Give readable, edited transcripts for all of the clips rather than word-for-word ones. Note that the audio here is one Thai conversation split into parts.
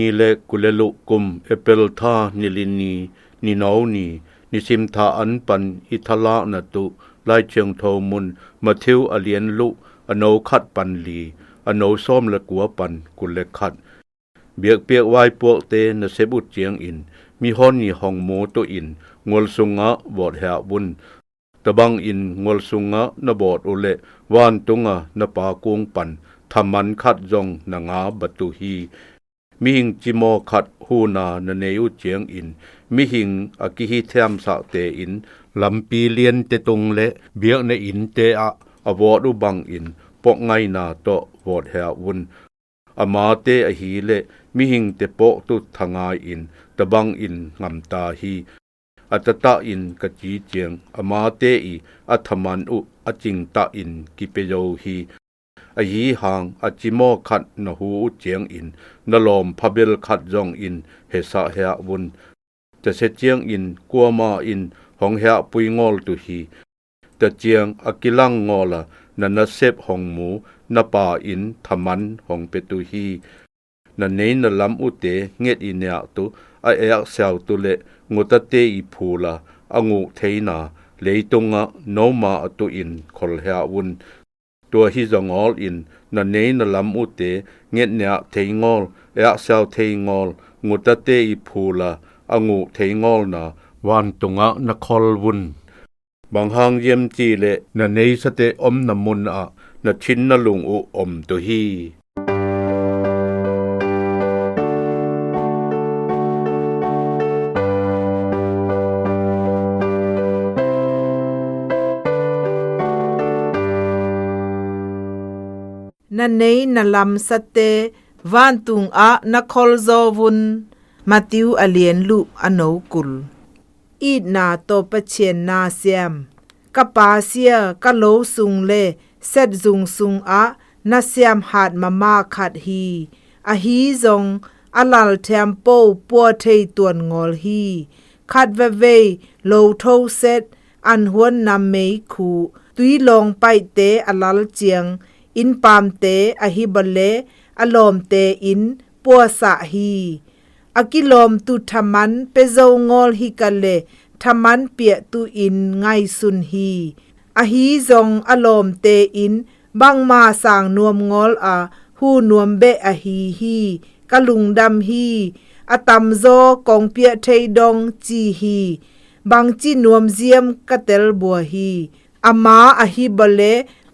นีเลกุเลลุกุมเอเปลทานิลินีนินาวนีนิสิมทาอันปันอิทลานตุไลเชียงโทมุนมาเทิวอเลียนลุอโนคัดปันลีอโนซ้อมละกัวปันกุเลคัดเบียกเปียกวายปวกเตนเสบุดเจียงอินมีฮอนนีห้องโมโตอินงวลสุงะบอดแหบุนตะบังอินงวลสุงะนบอดโอเลวานตุงะนปากุงปันทำมันคัดจงนางาบัตุฮีมีหิงจิโมคัดหูนานเนยุเจียงอินมีหิงอกิฮิเทมสะเตอินลำปีเลียนเตตงเลเบียกในอินเตอะอวอดุบังอินปอกไงนาโตวอดแหวุนอามาเตอหีเลมีหิงเตปอกตุทางาอินตะบังอินงำตาฮีอัตตะอินกะจีเจียงอามาเตอีอัธมันอุอจิงตะอินกิเปโยฮีอหีหางอจิโมขัดนหูเจียงอินนลอมพะเบลขัดจองอินเฮสะเฮะวุนจะเสเจียงอินกัวมาอินหองเฮะปุยงอลตุฮีตะเจียงอกิลังงอละนันเซบหองหมูนปาอินธมันหองเปตุฮีนันเนนลำอุเตเงดอินเนะตุไอเอกเซลตุเลงุตเตอีพูลาองูเทนาเลยตุงะโนมาอตุอินคอลเฮะวุนตัวฮิจงอลอินนันเนนลำอุเตเงดเนะเทงอลเอกเซลเทงอลงุตเตอีพูลาองูเทงอลนาวานตุงะนคอลวุนบางหางเยี่ยมจีเลนันเนสเตอมนมุนอะนชินนลุงอุอมตุฮีนันเนนลำสเตวานตุงอะนคอลโซวุนมาติวอเลียนลุอโนกุลอีดนาโตปเชียนนาเซียมกะปาเซียกะโลสุงเลเซดซุงซุงอะนาเซียมหาดมามาขัดฮีอะฮีซงอะลัลเทมโปปัวเทตวนงอลฮีขัดเวเวโลโทเซดอันหวนนำเมคูตุยลงไปเตอะลัลเจียงอินปามเตอะฮิบเลอะลอมเตอินปัวสะฮีอากิลอมตุทมันเปโซงอลฮิกะเลทมันเปียตุอินไงสุนฮีอะฮีซงอะลอมเตอินบังมาสางนวมงอลอาฮูนวมเบอะฮีฮีกะลุงดำฮีอะตัมโซกองเปียเทดองจีฮีบังจีนวมเจียมกะเตลบัวฮีอามาอะฮิบเล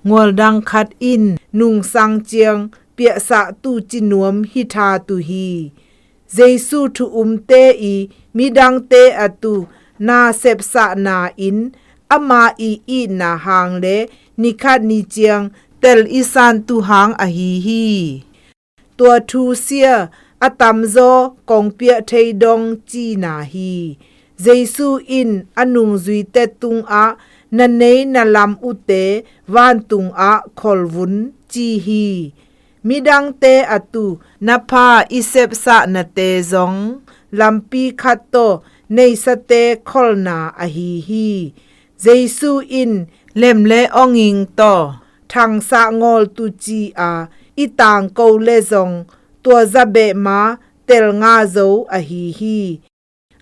งอลดังคัดอินนุงสังเจียงเปียสะตุจินวมฮิทาตุฮีเจซูทุเตอีมิดังเตอตุนาเซบสะนาอินอามาอีนาหางเลนิคัดนิเจียงเตลอิซานตุหางอะฮีฮีตัวทูเซียอะตัมโซกองเปียเทดองจีนาฮีเจซูอินอนุงซุยเตตุงอะนันเนนลำอุเตวานตุงอะคอลวุนจีฮีมิดังเตอตุนภาอิเซบสะนเตซองลำปีคัตโตในสเตคอลนาอะฮีฮีเจซูอินเล่มเลอองอิงโตทังสะงอลตุจีอาอิตางโกเลซองตัวซะเบมาเตลงาโซอะฮีฮี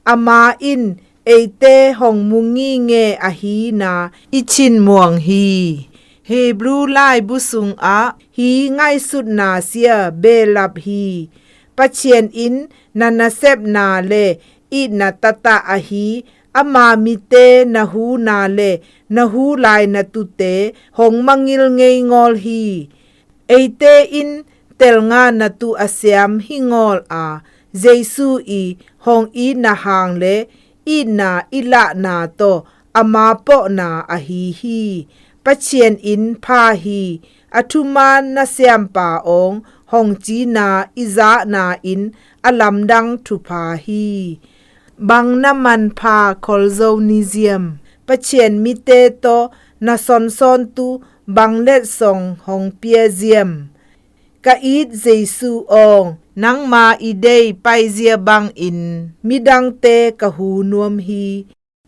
อามาอินเอเตหองมุงีเงอะฮีนาอิชินมวงฮีเฮบรูไลบุสุงอะฮีไงสุดนาเซียเบลับฮีปะเชียนอินนันเซบนาเลอินาตตะอะฮีอามามิเตนะฮูนาเลนะฮูไลนะตุเตหงมังิลเงยงอลฮีเอเตอินเตลงานะตุอะเซียมฮิงอลอาเจซูอีหงอีนะหางเลอีนาอิละนาโตอามาโปนาอะฮีฮีปะเชียนอินพาฮีอทุมานนะเซียมปาองหงจีนาอิซานาอินอลัมดังทุพาฮีบังน้ำมันพาคอลโซนิเซียมปะเชียนมิเตโตนาซอนซอนตุบังเล็ดส่งหงเปียเซียมกะอีดเจซูองนังมาอีเดยไปเซียบังอินมิดังเตกะหูนวมฮี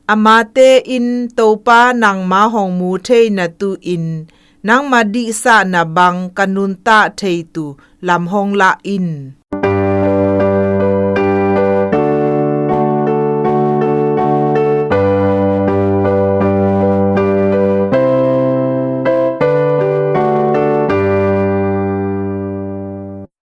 อามาเตอินโตปานังมาหองมูเทนะตุอินนังมาดิสะนะบังกะนุนตะเทตุลำหองละอิน